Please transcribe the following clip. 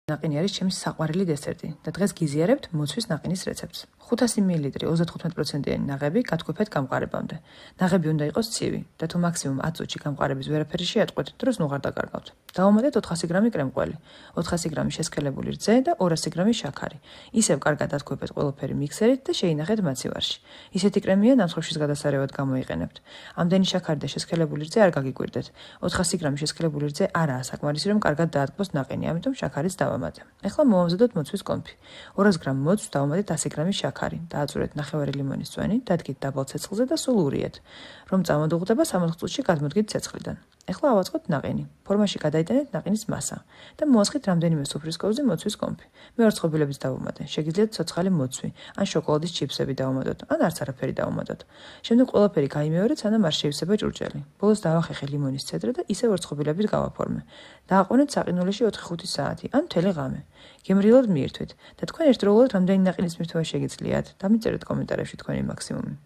ნაყინი არის ჩემი საყვარელი დესერტი და დღეს გიზიარებთ მოცვის ნაყინის რეცეპტს. 500 მლ 35%-იანი ნაღები გათქვეფეთ გამყარებამდე. ნაღები უნდა იყოს ცივი და თუ მაქსიმუმ 10 წუთში გამყარების ვერაფერი შეატყვეთ, დროს ნუღარ დაკარგავთ. დავამატეთ 400 გრამი კრემყველი, 400 გრამი შესქელებული რძე და 200 გრამი შაქარი. ისევ კარგად ათქვეფეთ ყველაფერი მიქსერით და შეინახეთ მაცივარში. ისეთი კრემია ნამსხვრევშის გადასარევად გამოიყენებთ. ამდენი შაქარი და შესქელებული რძე არ გაგიკვირდეთ. 400 გრამი შესქელებული რძე არაა საკმარისი, რომ კარგად დაატკბოს ნაყინი, ამიტომ შაქარიც დავამატე. ეხლა მოვამზადოთ მოცვის კონფი. 200 გრამ მოცვს დავამატეთ 100 გრამი შაქარი, დააწურეთ ნახევარი ლიმონის წვენი, დადგით დაბალ ცეცხლზე და სულ ურიეთ. რომ წამოდუღდება 60 წუთში გადმოდგით ცეცხლიდან. ეხლა ავაწყოთ ნაყინი. ფორმაში გადაიტანეთ ნაყინის მასა და მოასხით რამდენიმე სუფრის კოვზი მოცვის კონფი. მეორცხობილებით დავუმატე. შეგიძლიათ ცოცხალი მოცვი, ან შოკოლადის ჩიფსები დავუმატოთ, ან არც არაფერი დავუმატოთ. შემდეგ ყველაფერი გაიმეორეთ, სანამ არ შეივსება ჭურჭელი. ბოლოს დავახეხე ლიმონის ცედრა და ისევ ორცხობილებით გავაფორმე. დააყენეთ საყინულში 4-5 საათი, ან მთელი ღამე. გემრიელად მიირთვით და თქვენ ერთდროულად რამდენი ნაყინის მირთვა შეგიძლიათ? დამიწერეთ კომენტარებში თქვენი მაქსიმუმი.